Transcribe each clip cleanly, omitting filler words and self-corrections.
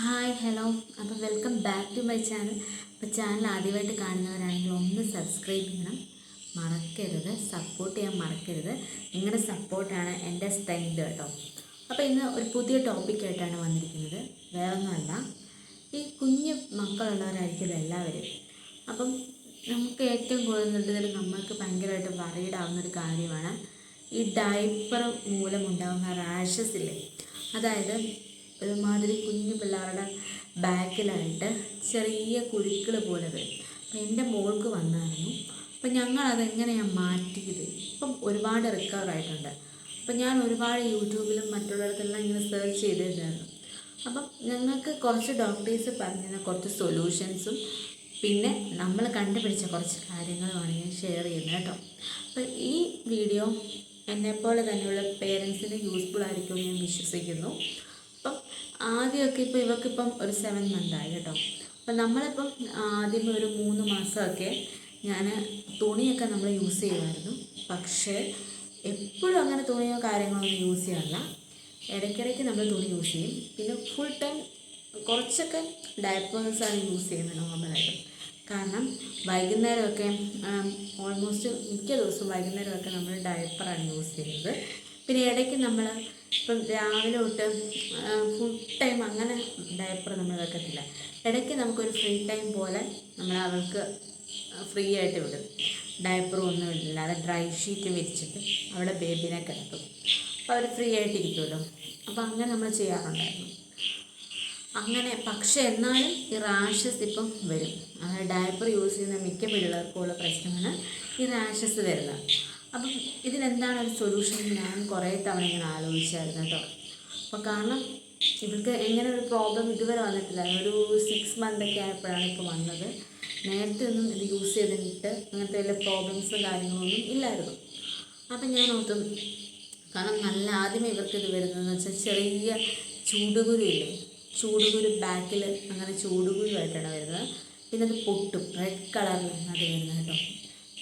Hi hello. അപ്പോൾ welcome back to my channel. അപ്പോൾ channel ആദ്യമായിട്ട് കാണുന്നവരാണെങ്കിൽ ഒന്ന് സബ്സ്ക്രൈബ് ചെയ്യണം, മറക്കരുത്. സപ്പോർട്ട് ചെയ്യാൻ മറക്കരുത്. നിങ്ങളുടെ സപ്പോർട്ടാണ് എൻ്റെ സ്ട്രെങ്ത് കേട്ടോ. അപ്പോൾ ഇന്ന് ഒരു പുതിയ ടോപ്പിക്കായിട്ടാണ് വന്നിരിക്കുന്നത്. വേറൊന്നുമല്ല, ഈ കുഞ്ഞു മക്കളുള്ളവരായിരിക്കുമല്ലോ എല്ലാവരും. അപ്പം നമുക്ക് ഏറ്റവും കൂടുതൽ നമ്മൾക്ക് ഭയങ്കരമായിട്ട് വറീഡാവുന്നൊരു കാര്യമാണ് ഈ ഡയപ്പർ മൂലമുണ്ടാകുന്ന റാഷസ് ഇല്ലേ. അതായത് ഒരുമാതിരി കുഞ്ഞു പിള്ളേരുടെ ബാക്കിലായിട്ട് ചെറിയ കുരുക്കൾ പോലെ വരും. അപ്പം എൻ്റെ മോൾക്ക് വന്നായിരുന്നു. അപ്പം ഞങ്ങളതെങ്ങനെയാണ് മാറ്റിയത്. ഇപ്പം ഒരുപാട് റിക്കവറായിട്ടുണ്ട്. അപ്പം ഞാൻ ഒരുപാട് യൂട്യൂബിലും മറ്റുള്ളിടത്തെല്ലാം ഇങ്ങനെ സെർച്ച് ചെയ്തിരുന്നു. അപ്പം ഞങ്ങൾക്ക് കുറച്ച് ഡോക്ടേഴ്സ് പറഞ്ഞ കുറച്ച് സൊല്യൂഷൻസും പിന്നെ നമ്മൾ കണ്ടുപിടിച്ച കുറച്ച് കാര്യങ്ങളുമാണ് ഞാൻ ഷെയർ ചെയ്യുന്നത് കേട്ടോ. അപ്പം ഈ വീഡിയോ എന്നെപ്പോലെ തന്നെയുള്ള പേരൻസിന് യൂസ്ഫുൾ ആയിരിക്കുമെന്ന് ഞാൻ വിശ്വസിക്കുന്നു. അപ്പം ആദ്യമൊക്കെ ഇവർക്കിപ്പം ഒരു 7 മന്തായി കേട്ടോ. അപ്പം നമ്മളിപ്പം ആദ്യം ഒരു 3 മാസമൊക്കെ ഞാൻ തുണിയൊക്കെ നമ്മൾ യൂസ് ചെയ്യുമായിരുന്നു. പക്ഷേ എപ്പോഴും അങ്ങനെ തുണിയോ കാര്യങ്ങളൊന്നും യൂസ് ചെയ്യാറില്ല. ഇടയ്ക്കിടയ്ക്ക് നമ്മൾ തുണി യൂസ് ചെയ്യും. പിന്നെ ഫുൾ ടൈം കുറച്ചൊക്കെ ഡയപ്പേഴ്സാണ് യൂസ് ചെയ്യുന്നത് നോർമലായിട്ട്. കാരണം വൈകുന്നേരമൊക്കെ ഓൾമോസ്റ്റ് മിക്ക ദിവസവും വൈകുന്നേരമൊക്കെ നമ്മൾ ഡയപ്പറാണ് യൂസ് ചെയ്യുന്നത്. പിന്നെ ഇടയ്ക്ക് നമ്മൾ ഇപ്പം രാവിലെ തൊട്ട് ഫുൾ ടൈം അങ്ങനെ ഡയപ്പർ നമ്മൾ വെക്കത്തില്ല. ഇടയ്ക്ക് നമുക്കൊരു ഫ്രീ ടൈം പോലെ നമ്മൾ അവൾക്ക് ഫ്രീ ആയിട്ട് വിടും. ഡയപ്പറും ഒന്നും ഇല്ലാതെ ഡ്രൈ ഷീറ്റ് വിരിച്ചിട്ട് അവിടെ ബേബിനെ കിടത്തും. അപ്പോൾ അവർ ഫ്രീ ആയിട്ടിരിക്കുമല്ലോ. അപ്പോൾ അങ്ങനെ നമ്മൾ ചെയ്യാറുണ്ടായിരുന്നു. അങ്ങനെ പക്ഷേ എന്നാലും ഈ റാഷസ് ഇപ്പം വരും. അങ്ങനെ ഡയപ്പർ യൂസ് ചെയ്യുന്ന മിക്ക പിള്ളേർക്കുള്ള പ്രശ്നമാണ് ഈ റാഷസ് വരുന്നത്. അപ്പം ഇതിനെന്താണ് ഒരു സൊല്യൂഷൻ ഞാൻ കുറേ തവണ ഇങ്ങനെ ആലോചിച്ചായിരുന്നു കേട്ടോ. അപ്പോൾ കാരണം ഇവർക്ക് എങ്ങനെ ഒരു പ്രോബ്ലം ഇതുവരെ വന്നിട്ടില്ല. ഒരു 6 മന്തൊക്കെ ആയപ്പോഴാണ് ഇപ്പോൾ വന്നത്. നേരത്തെ ഒന്നും ഇത് യൂസ് ചെയ്തിട്ട് അങ്ങനത്തെ വല്ല പ്രോബ്ലംസും കാര്യങ്ങളൊന്നും ഇല്ലായിരുന്നു. അപ്പം ഞാൻ ഓർത്തു, കാരണം നല്ല ആദ്യമേ ഇവർക്ക് ഇത് വരുന്നതെന്ന് വെച്ചാൽ ചെറിയ ചൂടുകുരു ഇല്ലേ, ചൂടുകുരു ബാക്കിൽ അങ്ങനെ ചൂടുകുരുവായിട്ടാണ് വരുന്നത്. പിന്നെ അത് പൊട്ടും, റെഡ് കളറിൽ അത് വരുന്നത് കേട്ടോ.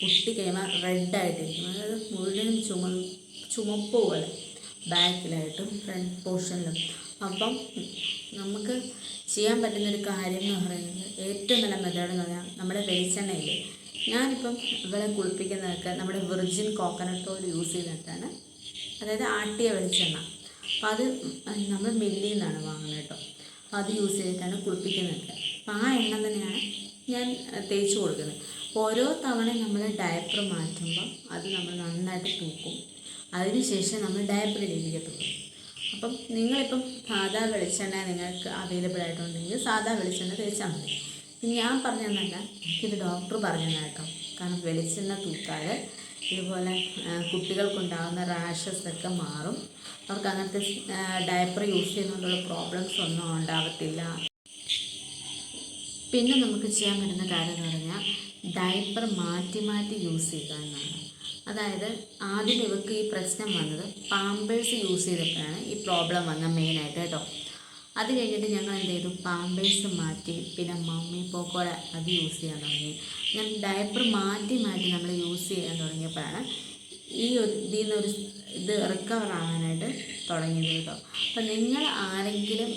പൊട്ടി കഴിയുമ്പോൾ റെഡായിട്ടിരിക്കും. അതായത് മുഴുവനും ചുമപ്പ് പോലെ ബാക്കിലായിട്ടും ഫ്രണ്ട് പോർഷനിലും. അപ്പം നമുക്ക് ചെയ്യാൻ പറ്റുന്നൊരു കാര്യം എന്ന് പറയുന്നത്, ഏറ്റവും നല്ല മെത്തേഡ് എന്ന് പറഞ്ഞാൽ നമ്മുടെ വെളിച്ചെണ്ണയില്ലേ. ഞാനിപ്പം ഇവരെ കുളിപ്പിക്കുന്നതൊക്കെ നമ്മുടെ വിർജിൻ കോക്കനട്ട് ഓയിൽ യൂസ് ചെയ്തിട്ടാണ്, അതായത് ആട്ടിയ വെളിച്ചെണ്ണ. അപ്പം അത് നമ്മൾ മില്ലിൽ നിന്നാണ് വാങ്ങുന്നത് കേട്ടോ. അപ്പം അത് യൂസ് ചെയ്തിട്ടാണ് കുളിപ്പിക്കുന്നതൊക്കെ. അപ്പം ആ എണ്ണ തന്നെയാണ് ഞാൻ തേച്ച് കൊടുക്കുന്നത്. ഓരോ തവണയും നമ്മൾ ഡയപ്പർ മാറ്റുമ്പോൾ അത് നമ്മൾ നന്നായിട്ട് തൂക്കും. അതിനുശേഷം നമ്മൾ ഡയപ്പർ ഇടിപ്പിക്കത്തുള്ളൂ. അപ്പം നിങ്ങളിപ്പം സാധാ വെളിച്ചെണ്ണ നിങ്ങൾക്ക് അവൈലബിൾ ആയിട്ടുണ്ടെങ്കിൽ സാധാ വെളിച്ചെണ്ണ തേച്ചാൽ മതി. ഞാൻ പറഞ്ഞതെന്നല്ല, എനിക്കിത് ഡോക്ടർ പറഞ്ഞു കേട്ടോ. കാരണം വെളിച്ചെണ്ണ തൂത്താൽ ഇതുപോലെ കുട്ടികൾക്കുണ്ടാകുന്ന റാഷസ് ഒക്കെ മാറും. അവർക്ക് അങ്ങനത്തെ ഡയപ്പർ യൂസ് ചെയ്യുന്നതുകൊണ്ടുള്ള പ്രോബ്ലംസ് ഒന്നും ഉണ്ടാകത്തില്ല. പിന്നെ നമുക്ക് ചെയ്യാൻ പറ്റുന്ന കാര്യം എന്ന് പറഞ്ഞാൽ ഡയപ്പർ മാറ്റി മാറ്റി യൂസ് ചെയ്യുക എന്നാണ്. അതായത് ആദ്യം ഇവർക്ക് ഈ പ്രശ്നം വന്നത് പാമ്പേഴ്സ് യൂസ് ചെയ്തപ്പോഴാണ് ഈ പ്രോബ്ലം വന്നത് മെയിനായിട്ട് കേട്ടോ. അത് കഴിഞ്ഞിട്ട് ഞങ്ങൾ എന്ത് ചെയ്തു, പാമ്പേഴ്സ് മാറ്റി. പിന്നെ മമ്മി പോക്കോടെ അത് യൂസ് ചെയ്യാൻ തുടങ്ങി. ഞാൻ ഡയപ്പർ മാറ്റി മാറ്റി നമ്മൾ യൂസ് ചെയ്യാൻ തുടങ്ങിയപ്പോഴാണ് ഈ ഒരു ഇതിൽ നിന്നൊരു ഇത് റിക്കവർ ആകാനായിട്ട് തുടങ്ങിയത് കേട്ടോ. അപ്പം നിങ്ങൾ ആരെങ്കിലും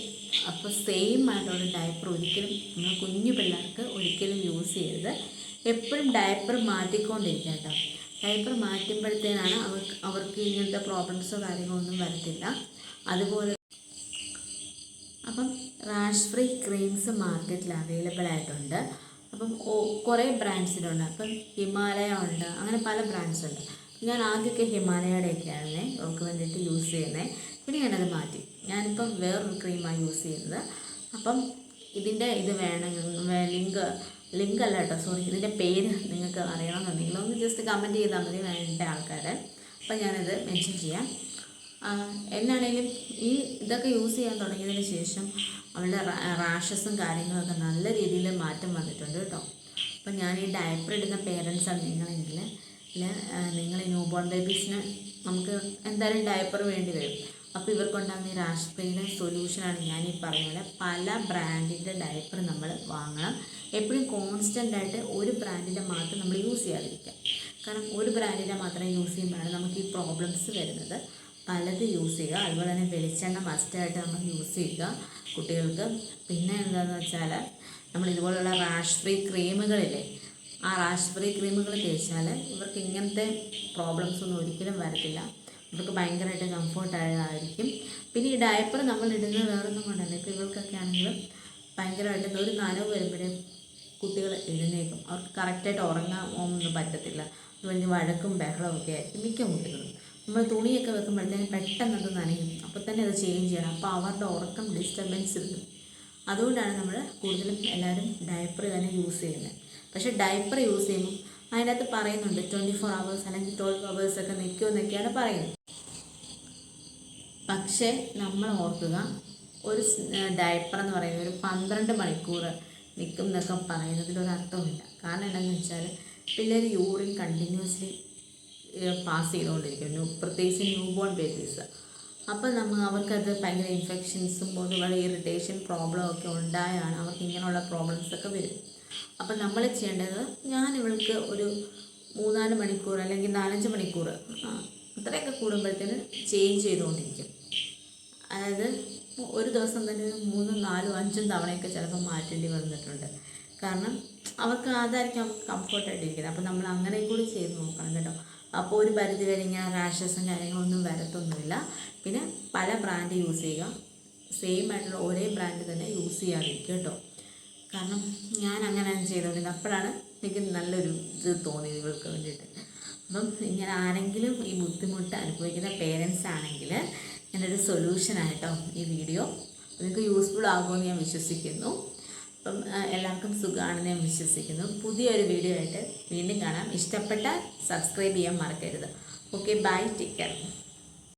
അപ്പോൾ സെയിം ആയിട്ടുള്ള ഡയപ്പർ ഒരിക്കലും നമ്മൾ കുഞ്ഞു പിള്ളേർക്ക് ഒരിക്കലും യൂസ് ചെയ്യരുത്. എപ്പോഴും ഡയപ്പർ മാറ്റിക്കൊണ്ടിരിക്കുക കേട്ടോ. ഡയപ്പർ മാറ്റുമ്പോഴത്തേനാണ് അവർക്ക് ഇങ്ങനത്തെ പ്രോബ്ലംസോ കാര്യങ്ങളോ ഒന്നും വരത്തില്ല. അതുപോലെ അപ്പം റാഷ് ഫ്രീ ക്രീംസ് മാർക്കറ്റിൽ അവൈലബിൾ ആയിട്ടുണ്ട്. അപ്പം കുറേ ബ്രാൻഡ്സിലുണ്ട്. അപ്പം ഹിമാലയ ഉണ്ട്, അങ്ങനെ പല ബ്രാൻഡ്സ് ഉണ്ട്. ഞാൻ ആദ്യമൊക്കെ ഹിമാലയയുടെയൊക്കെയാണ് അവർക്ക് വേണ്ടിയിട്ട് യൂസ് ചെയ്യുന്നത്. പിന്നെ ഞാനത് മാറ്റി. ഞാനിപ്പം വേറൊരു ക്രീമാണ് യൂസ് ചെയ്യുന്നത്. അപ്പം ഇതിൻ്റെ ഇത് ലിങ്ക് അല്ല കേട്ടോ, സോറി, ഇതിൻ്റെ പേര് നിങ്ങൾക്ക് അറിയണമെന്നുണ്ടെങ്കിൽ ഒന്ന് ജസ്റ്റ് കമൻറ്റ് ചെയ്താൽ മതി വേണ്ട ആൾക്കാർ. അപ്പം ഞാനത് മെൻഷൻ ചെയ്യാം. എന്നാണേലും ഈ ഇതൊക്കെ യൂസ് ചെയ്യാൻ തുടങ്ങിയതിന് ശേഷം അവളുടെ റാഷസും കാര്യങ്ങളൊക്കെ നല്ല രീതിയിൽ മാറ്റം വന്നിട്ടുണ്ട് കേട്ടോ. അപ്പം ഞാൻ ഈ ഡയപ്പർ ഇടുന്ന പേരൻസാണ് നിങ്ങളെങ്കിൽ നിങ്ങൾ ഈ ന്യൂ ബോൺ ബേബീസിന് നമുക്ക് എന്തായാലും ഡയപ്പർ വേണ്ടി വരും. അപ്പോൾ ഇവർക്കുണ്ടാകുന്ന ഈ റാഷ് ഫ്രീയുടെ സൊല്യൂഷനാണ് ഞാൻ ഈ പറഞ്ഞ പോലെ പല ബ്രാൻഡിൻ്റെ ഡയപ്പർ നമ്മൾ വാങ്ങണം. എപ്പോഴും കോൺസ്റ്റൻ്റായിട്ട് ഒരു ബ്രാൻഡിൻ്റെ മാത്രം നമ്മൾ യൂസ് ചെയ്യാതിരിക്കുക. കാരണം ഒരു ബ്രാൻഡിൻ്റെ മാത്രം യൂസ് ചെയ്യുമ്പോഴാണ് നമുക്ക് ഈ പ്രോബ്ലംസ് വരുന്നത്. പലത് യൂസ് ചെയ്യുക. അതുപോലെ തന്നെ വെളിച്ചെണ്ണ മസ്റ്റായിട്ട് നമ്മൾ യൂസ് ചെയ്യുക കുട്ടികൾക്ക്. പിന്നെ എന്താണെന്ന് വെച്ചാൽ നമ്മൾ ഇതുപോലുള്ള റാഷ് ഫ്രീ ക്രീമുകളില്ലേ, ആ റാഷ് ഫ്രീ ക്രീമുകൾ തേച്ചാൽ ഇവർക്ക് ഇങ്ങനത്തെ പ്രോബ്ലംസ് ഒന്നും ഒരിക്കലും വരത്തില്ല. ഇവർക്ക് ഭയങ്കരമായിട്ട് കംഫർട്ടായതായിരിക്കും. പിന്നെ ഈ ഡയപ്പർ നമ്മൾ ഇടുന്നത് വേറൊന്നും കൊണ്ടല്ല. ഇപ്പോൾ ഇവർക്കൊക്കെ ആണെങ്കിലും ഭയങ്കരമായിട്ട് ഒരു നനവ് വരുമ്പോഴേ കുട്ടികൾ എഴുന്നേക്കും. അവർക്ക് കറക്റ്റായിട്ട് ഉറങ്ങാൻ ഒന്നും പറ്റത്തില്ല. വലിയ വഴക്കും ബഹളവും ഒക്കെ ആയിരിക്കും മിക്ക കുട്ടികളും. നമ്മൾ തുണിയൊക്കെ വെക്കുമ്പോഴത്തേക്കും പെട്ടെന്ന് അത് നനയും. അപ്പോൾ തന്നെ അത് ചേഞ്ച് ചെയ്യണം. അപ്പോൾ അവരുടെ ഉറക്കം ഡിസ്റ്റർബൻസ് വരും. അതുകൊണ്ടാണ് നമ്മൾ കൂടുതലും എല്ലാവരും ഡയപ്പർ തന്നെ യൂസ് ചെയ്യുന്നത്. പക്ഷേ ഡയപ്പർ യൂസ് ചെയ്യുമ്പോൾ അതിനകത്ത് പറയുന്നുണ്ട് 24 hours അല്ലെങ്കിൽ 12 hours ഒക്കെ നിൽക്കുമെന്നൊക്കെയാണ് പറയുന്നത്. പക്ഷേ നമ്മൾ ഓർക്കുക, ഒരു ഡയപ്പർ എന്ന് പറയുന്നത് ഒരു 12 മണിക്കൂർ നിൽക്കും എന്നൊക്കെ പറയുന്നതിലൊരർത്ഥമില്ല. കാരണം എന്താണെന്ന് വെച്ചാൽ പിള്ളേർ യൂറിൻ കണ്ടിന്യൂസ്ലി പാസ് ചെയ്തുകൊണ്ടിരിക്കും, പ്രത്യേകിച്ച് ന്യൂ ബോൺ ബേബീസ്. അപ്പം അവർക്കത് ഭയങ്കര ഇൻഫെക്ഷൻസും അതുപോലെ ഇറിറ്റേഷൻ പ്രോബ്ലം ഒക്കെ ഉണ്ടായാണ് അവർക്ക് ഇങ്ങനെയുള്ള പ്രോബ്ലംസൊക്കെ വരും. അപ്പം നമ്മൾ ചെയ്യേണ്ടത്, ഞാൻ ഇവൾക്ക് ഒരു 3-4 മണിക്കൂർ അല്ലെങ്കിൽ 4-5 മണിക്കൂർ അത്രയൊക്കെ കൂടുമ്പോഴത്തേന് ചേഞ്ച് ചെയ്തുകൊണ്ടിരിക്കും. അതായത് ഒരു ദിവസം തന്നെ 3, 4, 5 തവണയൊക്കെ ചിലപ്പോൾ മാറ്റേണ്ടി വന്നിട്ടുണ്ട്. കാരണം അവർക്ക് അതായിരിക്കും അവർക്ക് കംഫർട്ടായിട്ടിരിക്കുന്നത്. അപ്പോൾ നമ്മൾ അങ്ങനെ കൂടി ചെയ്ത് നോക്കണം കേട്ടോ. അപ്പോൾ ഒരു പരിധി വരെ ഇങ്ങനെ റാഷസും കാര്യങ്ങളൊന്നും വരത്തൊന്നുമില്ല. പിന്നെ പല ബ്രാൻഡ് യൂസ് ചെയ്യുക, സെയിം ആയിട്ടുള്ള ഒരേ ബ്രാൻഡ് തന്നെ യൂസ് ചെയ്യാതിരിക്കുക കേട്ടോ. കാരണം ഞാൻ അങ്ങനെയാണ് ചെയ്തുകൊണ്ടിരുന്നത്. അപ്പോഴാണ് എനിക്ക് നല്ലൊരു ഇത് തോന്നിയത് ഇവൾക്ക് വേണ്ടിയിട്ട്. അപ്പം ഇങ്ങനെ ആരെങ്കിലും ഈ ബുദ്ധിമുട്ട് അനുഭവിക്കുന്ന പേരൻസ് ആണെങ്കിൽ ഇങ്ങനൊരു സൊല്യൂഷനായിട്ടോ ഈ വീഡിയോ നിങ്ങൾക്ക് യൂസ്ഫുൾ ആകുമെന്ന് ഞാൻ വിശ്വസിക്കുന്നു. അപ്പം എല്ലാവർക്കും സുഖമാണെന്ന് ഞാൻ വിശ്വസിക്കുന്നു. പുതിയൊരു വീഡിയോ ആയിട്ട് വീണ്ടും കാണാം. ഇഷ്ടപ്പെട്ടാൽ സബ്സ്ക്രൈബ് ചെയ്യാൻ മറക്കരുത്. Okay, bye, take care.